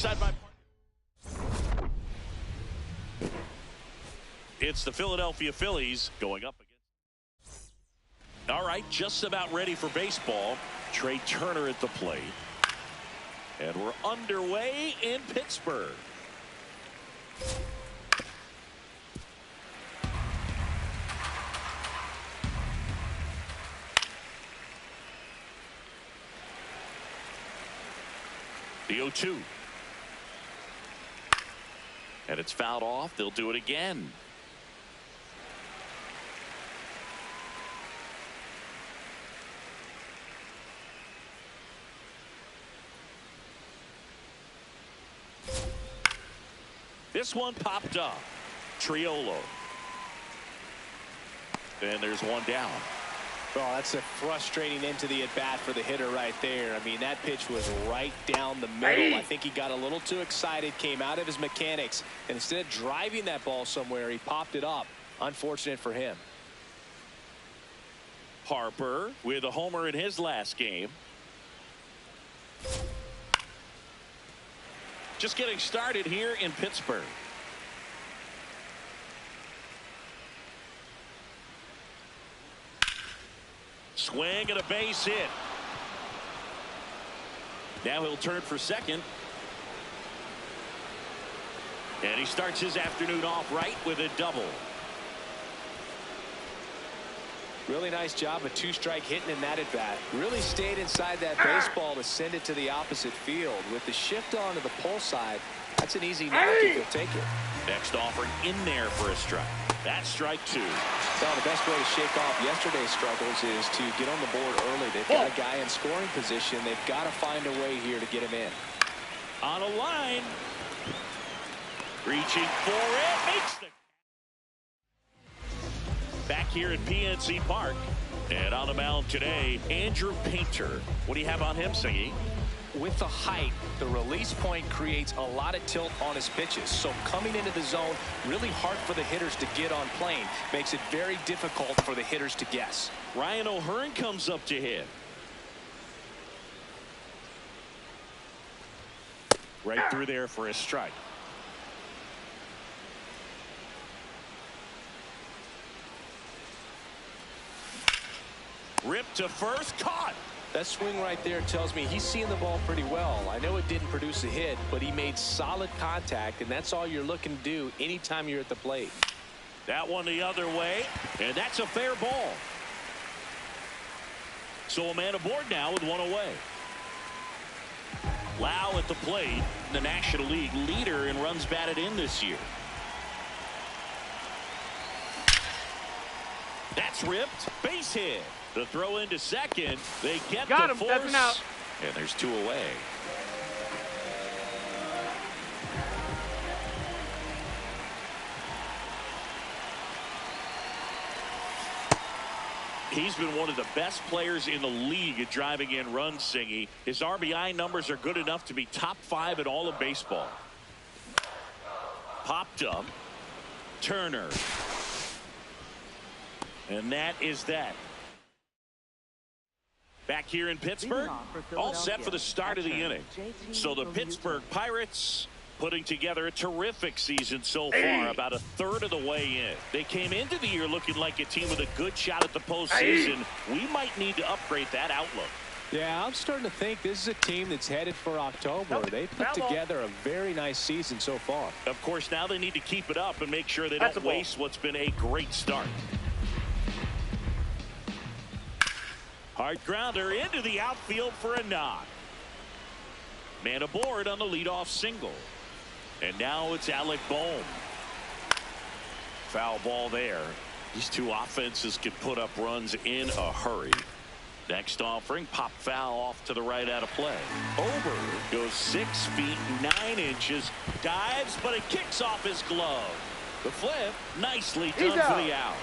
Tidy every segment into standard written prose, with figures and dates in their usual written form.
alongside my... It's the Philadelphia Phillies going up against... All right, just about ready for baseball. Trey Turner at the plate. And we're underway in Pittsburgh. The 0-2. And it's fouled off. They'll do it again. This one popped up. Triolo. And there's one down. Well, that's a frustrating end to the at-bat for the hitter right there. I mean, that pitch was right down the middle. I think he got a little too excited, came out of his mechanics, and instead of driving that ball somewhere, he popped it up. Unfortunate for him. Harper with a homer in his last game. Just getting started here in Pittsburgh. Swing and a base hit. Now he'll turn for second. And he starts his afternoon off right with a double. Really nice job of two-strike hitting in that at-bat. Really stayed inside that baseball to send it to the opposite field. With the shift on to the pull side, that's an easy knock if you'll take it. Next offering in there for a strike. That's strike two. Well, the best way to shake off yesterday's struggles is to get on the board early. They've got a guy in scoring position. They've got to find a way here to get him in. On a line. Reaching for it. Makes the... Back here at PNC Park. And on the mound today, Andrew Painter. What do you have on him, Singy? With the height, the release point creates a lot of tilt on his pitches. So coming into the zone, really hard for the hitters to get on plane. Makes it very difficult for the hitters to guess. Ryan O'Hearn comes up to hit. Right through there for a strike. Ripped to first, caught. That swing right there tells me he's seeing the ball pretty well. I know it didn't produce a hit, but he made solid contact, and that's all you're looking to do anytime you're at the plate. That one the other way, and that's a fair ball. So a man aboard now with one away. Lau at the plate, the National League leader in runs batted in this year. That's ripped, base hit. The throw into second. They get Got the him. force. That's an out. And there's two away. He's been one of the best players in the league at driving in runs, Singy. His RBI numbers are good enough to be top 5 in all of baseball. Popped up. Turner. And that is that. Back here in Pittsburgh, all set for the start of the inning. So the Pittsburgh Pirates putting together a terrific season so far, about a third of the way in. They came into the year looking like a team with a good shot at the postseason. We might need to upgrade that outlook. Yeah, I'm starting to think this is a team that's headed for October. They put together a very nice season so far. Of course, now they need to keep it up and make sure they don't waste what's been a great start. Hard grounder into the outfield for a knock. Man aboard on the leadoff single. And now it's Alec Bohm. Foul ball there. These two offenses can put up runs in a hurry. Next offering, pop foul off to the right out of play. Ober goes 6 feet 9 inches, dives, but it kicks off his glove. The flip, nicely done for the out.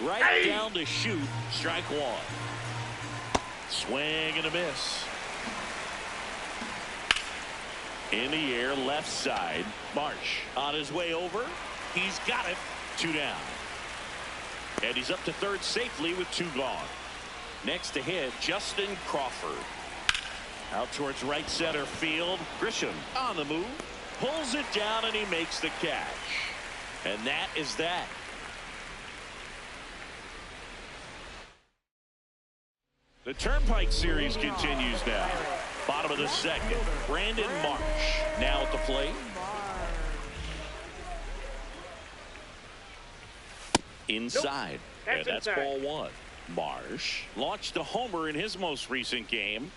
Right down to shoot. Strike one. Swing and a miss. In the air, left side. Marsh on his way over. He's got it. 2 down. And he's up to third safely with 2 gone. Next to hit, Justin Crawford. Out towards right center field. Grisham on the move. Pulls it down and he makes the catch. And that is that. The Turnpike Series continues now. Bottom of the second. Brandon Marsh now at the plate. Inside. And that's ball 1. Marsh launched a homer in his most recent game.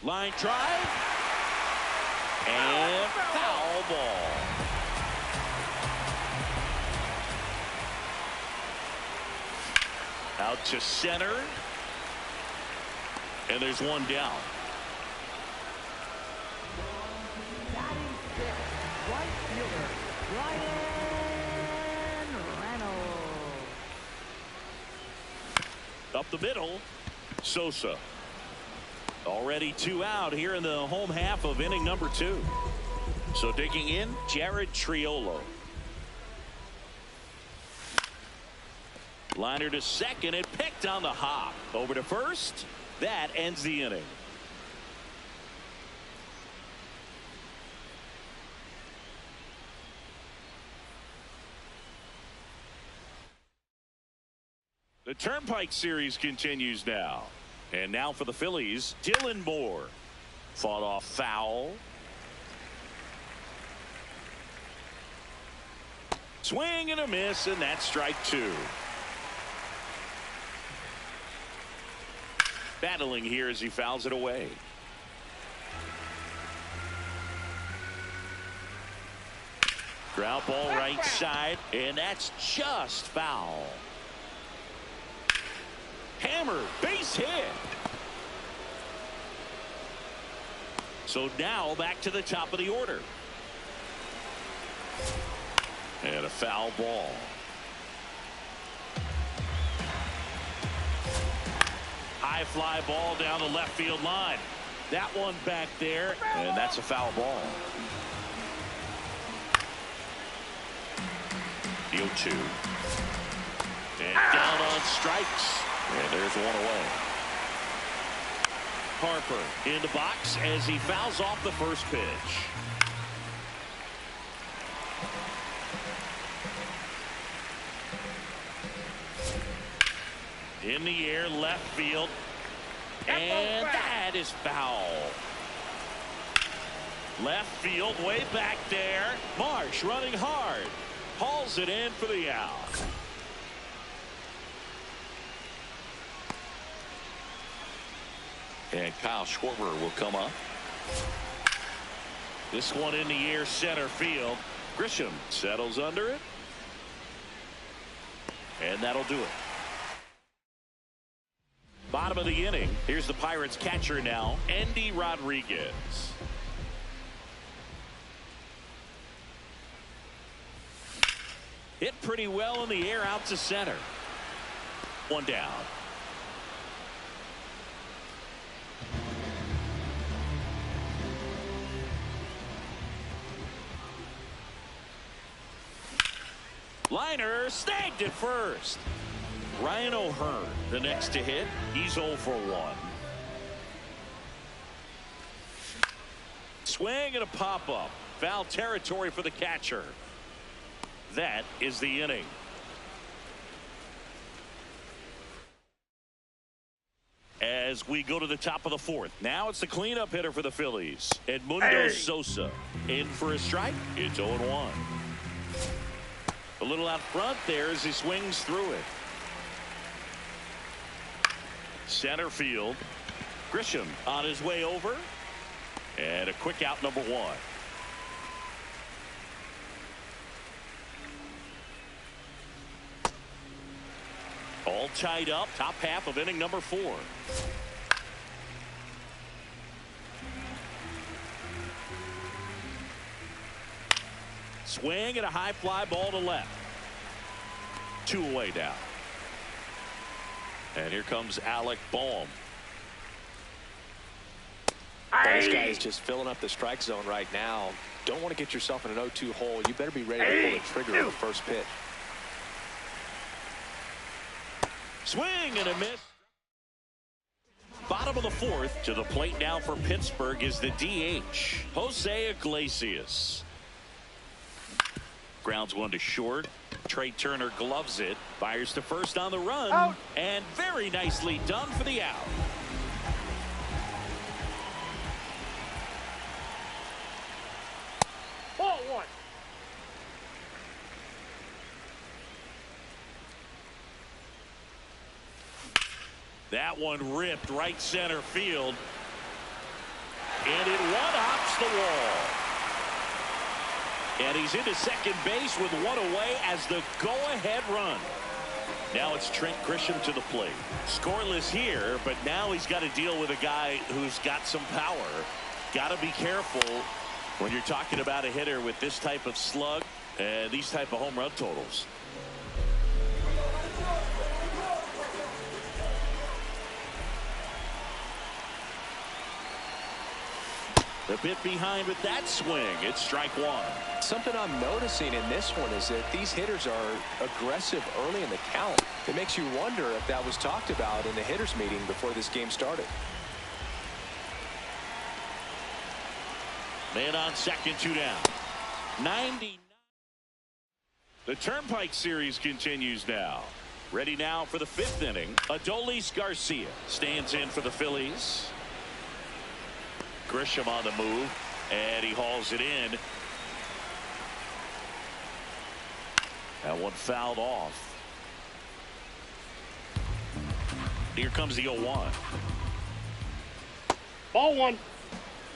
Line drive. And foul ball. Out to center. And there's 1 down. Up the middle, Sosa. Already 2 out here in the home half of inning number 2. So digging in, Jared Triolo. Liner to second and picked on the hop. Over to first. That ends the inning. The Turnpike Series continues now. And now for the Phillies, Dylan Moore. Fought off foul. Swing and a miss, and that's strike 2. Battling here as he fouls it away. Ground ball right side, and that's just foul. Hammer, base hit. So now back to the top of the order. And a foul ball. High fly ball down the left field line. That one back there, and that's a foul ball. The 0-2. And down on strikes. And there's 1 away. Harper in the box as he fouls off the first pitch. In the air, left field. And that is foul. Left field, way back there. Marsh running hard. Hauls it in for the out. And Kyle Schwarber will come up. This one in the air, center field. Grisham settles under it. And that'll do it. Bottom of the inning. Here's the Pirates catcher now, Andy Rodriguez. Hit pretty well in the air out to center. 1 down. Liner snagged it first. Ryan O'Hearn, the next to hit. He's 0 for 1. Swing and a pop-up. Foul territory for the catcher. That is the inning. As we go to the top of the 4th. Now it's the cleanup hitter for the Phillies. Edmundo Sosa in for a strike. It's 0-1. A little out front there as he swings through it. Center field. Grisham on his way over. And a quick out, number 1. All tied up. Top half of inning number 4. Swing and a high fly ball to left. 2 away now. And here comes Alec Boehm. This guy is just filling up the strike zone right now. Don't want to get yourself in an 0-2 hole. You better be ready to pull the trigger on the first pitch. Swing and a miss. Bottom of the 4th. To the plate now for Pittsburgh is the DH, Jose Iglesias. Grounds one to short. Trey Turner gloves it. Fires to first on the run. Out. And very nicely done for the out. Ball 1. That one ripped right center field. And it one-hops the wall. And he's into second base with 1 away as the go-ahead run. Now it's Trent Grisham to the plate. Scoreless here, but now he's got to deal with a guy who's got some power. Got to be careful when you're talking about a hitter with this type of slug and these type of home run totals. A bit behind with that swing. It's strike 1. Something I'm noticing in this one is that these hitters are aggressive early in the count. It makes you wonder if that was talked about in the hitters meeting before this game started. Man on second, 2 down. 90. The Turnpike Series continues now. Ready now for the 5th inning. Adolis Garcia stands in for the Phillies. Grisham on the move, and he hauls it in. That one fouled off. Here comes the 0-1. Ball 1.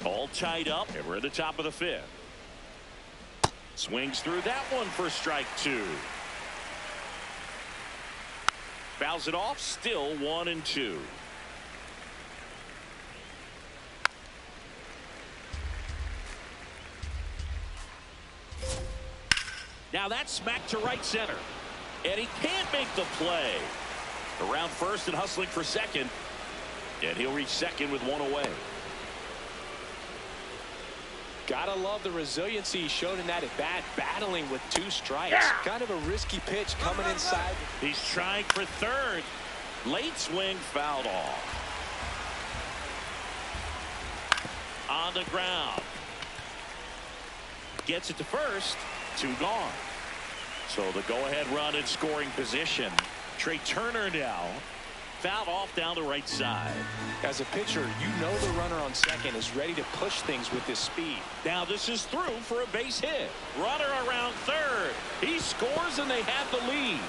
All tied up, and we're at the top of the 5th. Swings through that one for strike 2. Fouls it off, still 1-2. Now that's smacked to right center. And he can't make the play. Around first and hustling for second. And he'll reach second with 1 away. Gotta love the resiliency he showed in that at bat, battling with 2 strikes. Yeah. Kind of a risky pitch coming inside. He's trying for third. Late swing, fouled off. On the ground. Gets it to first. 2 gone. So the go-ahead run in scoring position. Trey Turner now fouled off down the right side. As a pitcher, you know the runner on second is ready to push things with his speed. Now this is through for a base hit. Runner around third. He scores and they have the lead.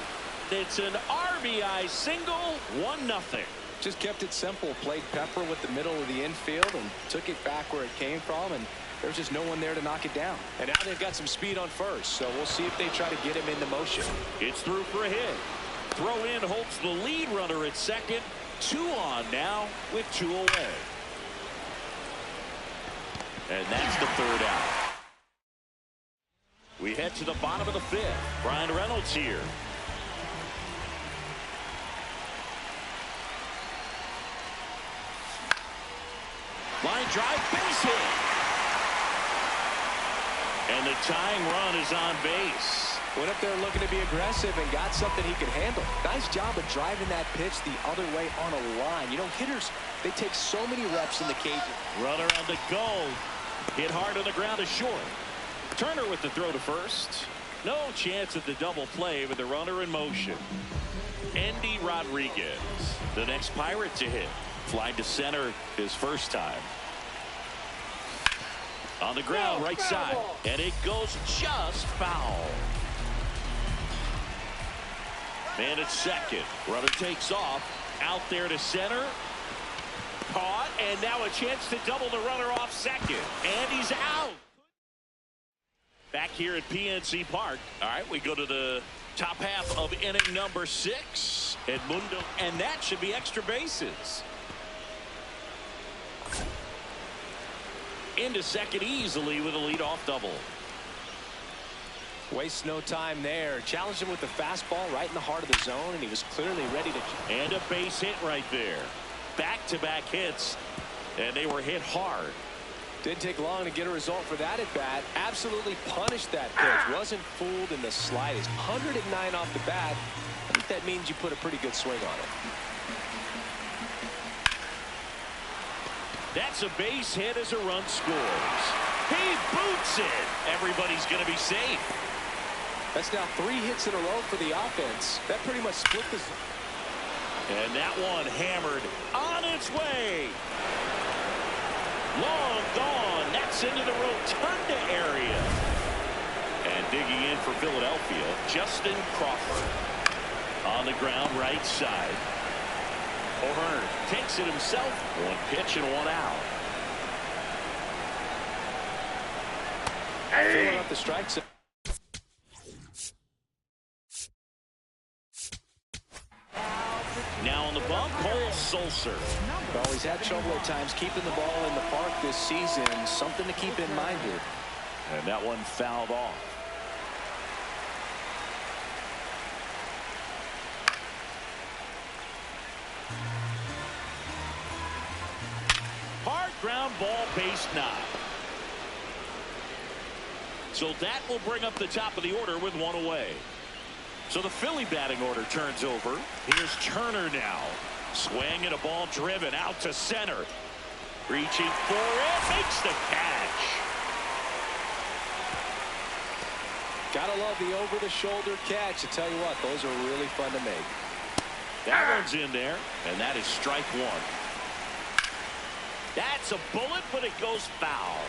It's an RBI single, 1-0. Just kept it simple. Played pepper with the middle of the infield and took it back where it came from, and there's just no one there to knock it down. And now they've got some speed on first, so we'll see if they try to get him into motion. It's through for a hit. Throw in holds the lead runner at second. 2 on now with 2 away. And that's the 3rd out. We head to the bottom of the 5th. Brian Reynolds here. Line drive, base hit. And the tying run is on base. Went up there looking to be aggressive and got something he could handle. Nice job of driving that pitch the other way on a line. You know, hitters, they take so many reps in the cage. Runner on the go. Hit hard on the ground to short. Turner with the throw to first. No chance at the double play with the runner in motion. Andy Rodriguez, the next Pirate to hit. Fly to center his first time. On the ground, right side. And it goes just foul. Man at second. Runner takes off. Out there to center. Caught. And now a chance to double the runner off second. And he's out. Back here at PNC Park. All right, we go to the top half of inning number 6. Edmundo. And that should be extra bases. Into second easily with a leadoff double. Waste no time there. Challenged him with the fastball right in the heart of the zone, and he was clearly ready to. And a base hit right there. Back-to-back hits, and they were hit hard. Didn't take long to get a result for that at bat. Absolutely punished that pitch. Wasn't fooled in the slightest. 109 off the bat. I think that means you put a pretty good swing on it. That's a base hit as a run scores. He boots it. Everybody's going to be safe. That's now 3 hits in a row for the offense. That pretty much split the. And that one hammered on its way. Long gone. That's into the rotunda area. And digging in for Philadelphia, Justin Crawford. On the ground, right side. O'Hearn takes it himself. 1 pitch and 1 out. Filling up the strike zone. Now on the bump, Cole Sulser. Well, he's had trouble at times keeping the ball in the park this season. Something to keep in mind here. And that one fouled off. Hard ground ball, base knock. So that will bring up the top of the order with 1 away. So the Philly batting order turns over. Here's Turner now. Swing and a ball driven out to center. Reaching for it. Makes the catch. Gotta love the over-the-shoulder catch. I tell you what, those are really fun to make. That one's in there, and that is strike 1. That's a bullet, but it goes foul.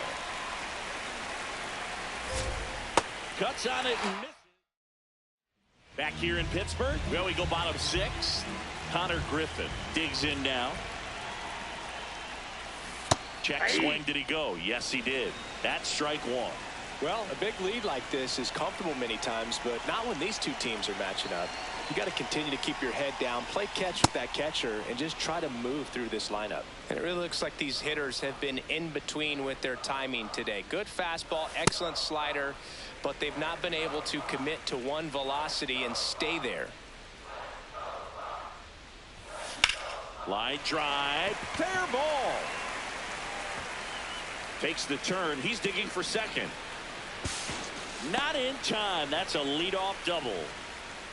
Cuts on it and misses. Back here in Pittsburgh, well, we go bottom 6. Connor Griffin digs in now. Check swing. Did he go? Yes, he did. That's strike 1. Well, a big lead like this is comfortable many times, but not when these two teams are matching up. You got to continue to keep your head down, play catch with that catcher, and just try to move through this lineup. And it really looks like these hitters have been in between with their timing today. Good fastball, excellent slider, but they've not been able to commit to one velocity and stay there. Line drive, fair ball. Takes the turn. He's digging for second. Not in time. That's a leadoff double.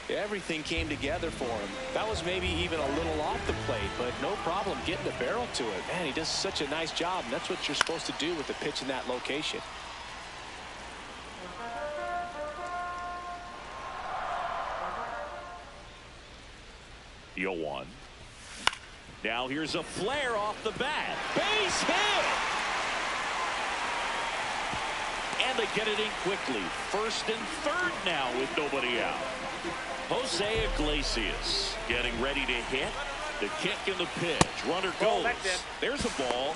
Everything came together for him. That was maybe even a little off the plate, but no problem getting the barrel to it. Man, he does such a nice job, and that's what you're supposed to do with the pitch in that location. The 0-1. Now here's a flare off the bat. Base hit! And they get it in quickly. 1st and 3rd now with nobody out. Jose Iglesias getting ready to hit. The kick and the pitch. Runner goes. There's a ball.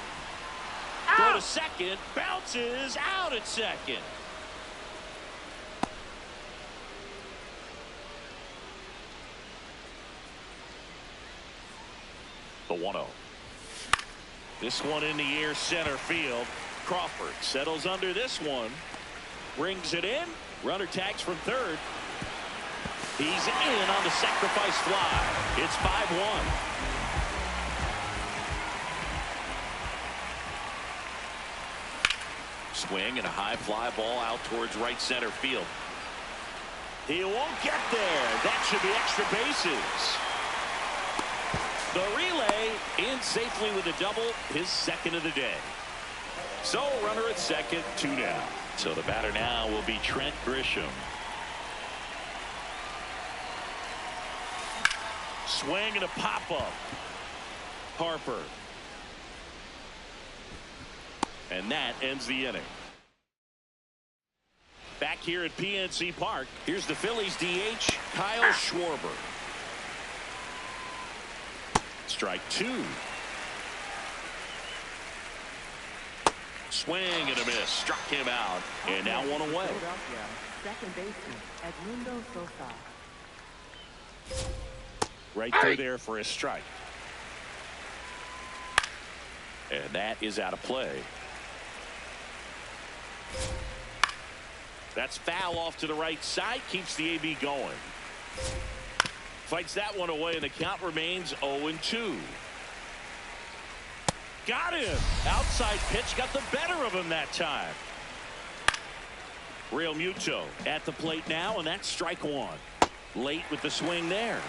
Go to second. Bounces out at second. The 1-0. This one in the air, center field. Crawford settles under this one. Brings it in. Runner tags from 3rd. He's in on the sacrifice fly. It's 5-1. Swing and a high fly ball out towards right center field. He won't get there. That should be extra bases. The relay in safely with a double, his 2nd of the day. So runner at second, 2 down. So the batter now will be Trent Grisham. Swing and a pop-up. Harper. And that ends the inning. Back here at PNC Park, here's the Phillies DH, Kyle Schwarber. Strike 2. Swing and a miss. Struck him out. And now 1 away. Second baseman, Edmundo Sosa. Right through there for a strike. And that is out of play. That's foul off to the right side. Keeps the AB going. Fights that one away, and the count remains 0-2. Got him. Outside pitch got the better of him that time. Real Muto at the plate now, and that's strike one. Late with the swing there.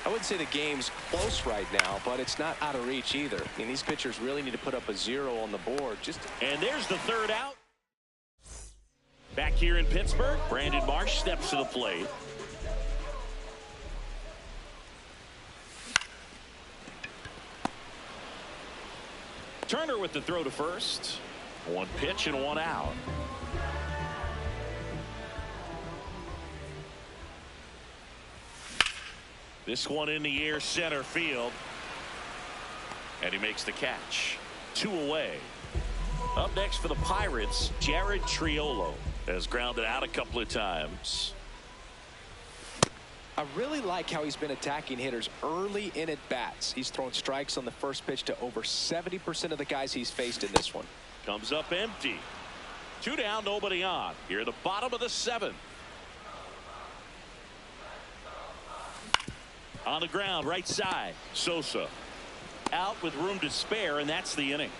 I wouldn't say the game's close right now, but it's not out of reach either. I mean, these pitchers really need to put up a 0 on the board. And there's the third out. Back here in Pittsburgh, Brandon Marsh steps to the plate. Turner with the throw to first. One pitch and one out. This one in the air, center field. And he makes the catch. 2 away. Up next for the Pirates, Jared Triolo has grounded out a couple of times. I really like how he's been attacking hitters early in at bats. He's thrown strikes on the first pitch to over 70% of the guys he's faced in this one. Comes up empty. 2 down, nobody on. Here at the bottom of the 7th. On the ground, right side. Sosa out with room to spare, and that's the inning.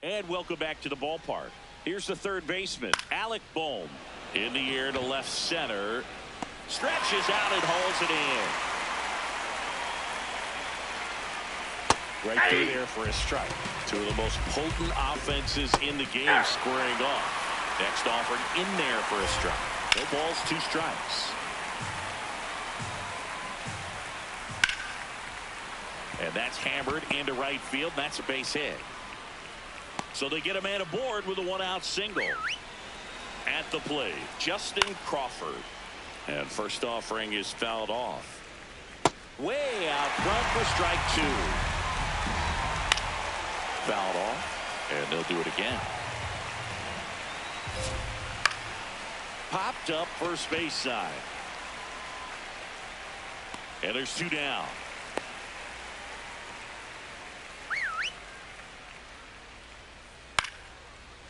And welcome back to the ballpark. Here's the third baseman, Alec Bohm. In the air to left center. Stretches out and hauls it in. Right through there for a strike. 2 of the most potent offenses in the game squaring off. Next offering in there for a strike. No balls, 2 strikes. And that's hammered into right field. That's a base hit. So they get a man aboard with a 1-out single. At the plate, Justin Crawford. And first offering is fouled off. Way out front for strike 2. Fouled off, and they'll do it again. Popped up first base side. And there's 2 down.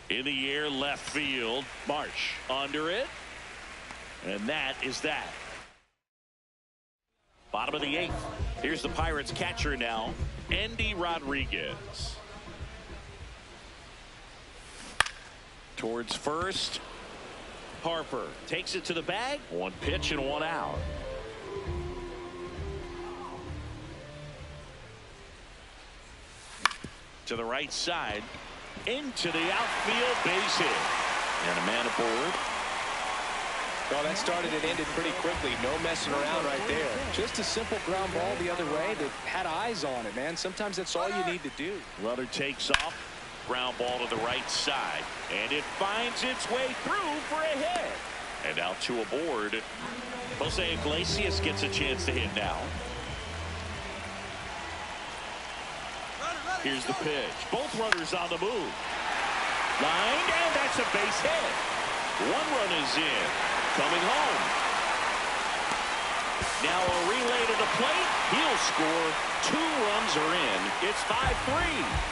In the air, left field. Marsh under it. And that is that. Bottom of the 8th. Here's the Pirates catcher now, Andy Rodriguez. Towards first. Harper takes it to the bag. 1 pitch and 1 out. To the right side. Into the outfield, base hit. And a man aboard. Well, that started and ended pretty quickly. No messing around right there. Just a simple ground ball the other way that had eyes on it, man. Sometimes that's all you need to do. Runner takes off. Ground ball to the right side. And it finds its way through for a hit. And now 2 aboard. Jose Iglesias gets a chance to hit now. Here's the pitch. Both runners on the move. Lined, and that's a base hit. 1 run is in. Coming home. Now a relay to the plate. He'll score. 2 runs are in. It's 5-3.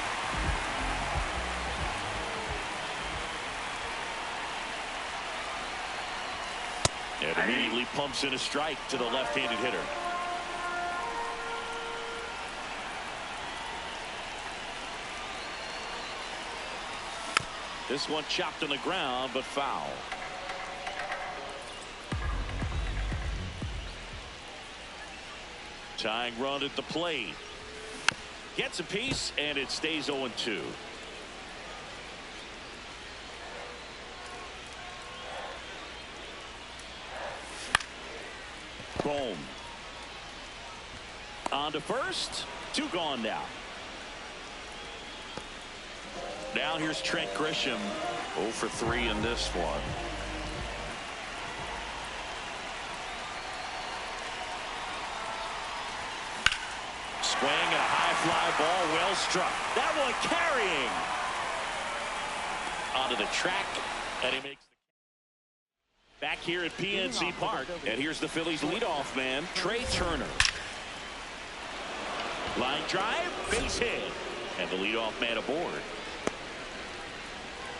And immediately pumps in a strike to the left-handed hitter. This one chopped on the ground, but foul. Tying run at the plate. Gets a piece, and it stays 0-2. Boom. On to first. 2 gone now. Now here's Trent Grisham. 0 for 3 in this one. Swing and a high fly ball, well struck. That one carrying onto the track, and he makes the back here at PNC Park. And here's the Phillies leadoff man, Trey Turner. Line drive, base hit. And the leadoff man aboard.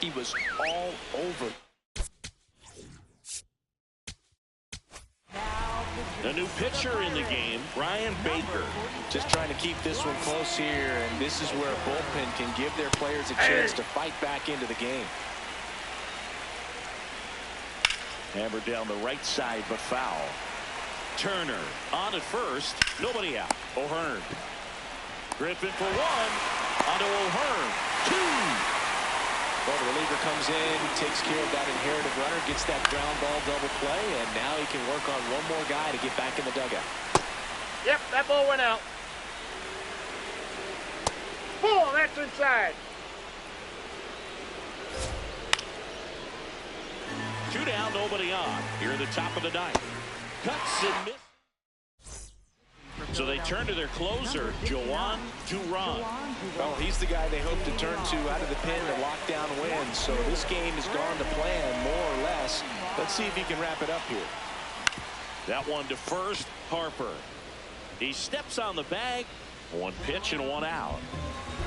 He was all over. The new pitcher in the game, Brian Baker. Just trying to keep this one close here, and this is where a bullpen can give their players a chance to fight back into the game. Hammered down the right side, but foul. Turner on at first, nobody out. O'Hearn. Griffin for one, onto O'Hearn. Two. Well, the reliever comes in, takes care of that inherited runner, gets that ground ball double play, and now he can work on one more guy to get back in the dugout. Yep, that ball went out. Ball, that's inside. 2 down, nobody on. Here at the top of the ninth. Cuts and misses. So they turn to their closer, Joan Duran. Well, he's the guy they hope to turn to out of the pen to lock down wins. So this game has gone to plan, more or less. Let's see if he can wrap it up here. That one to first, Harper. He steps on the bag. 1 pitch and 1 out.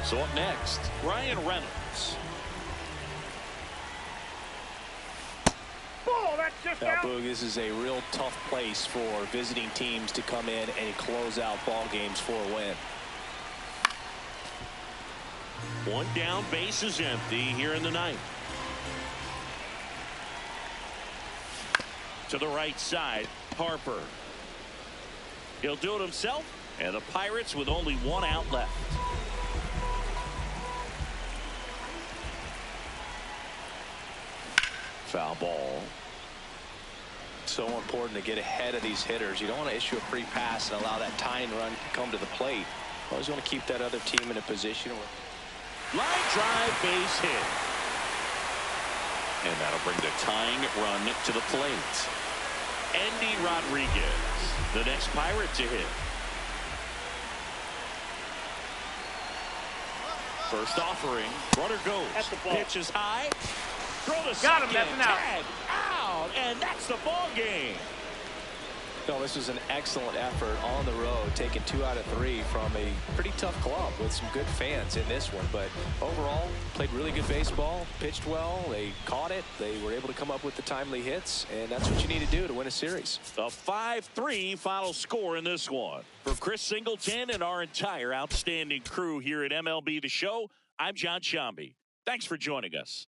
So up next, Ryan Reynolds. Now, Boog, this is a real tough place for visiting teams to come in and close out ball games for a win. 1 down, base is empty here in the ninth. To the right side, Harper. He'll do it himself, and the Pirates with only 1 out left. Foul ball. So important to get ahead of these hitters. You don't want to issue a free pass and allow that tying run to come to the plate. You always want to keep that other team in a position where... Line drive, base hit. And that'll bring the tying run to the plate. Andy Rodriguez, the next Pirate to hit. First offering, runner goes. That's the ball. Pitch is high. Throw to Got him, second. that's an out. Tag out, and that's the ball game. No, this was an excellent effort on the road, taking 2 out of 3 from a pretty tough club with some good fans in this one. But overall, played really good baseball, pitched well, they caught it, they were able to come up with the timely hits, and that's what you need to do to win a series. A 5-3 final score in this one. For Chris Singleton and our entire outstanding crew here at MLB The Show, I'm John Shambi. Thanks for joining us.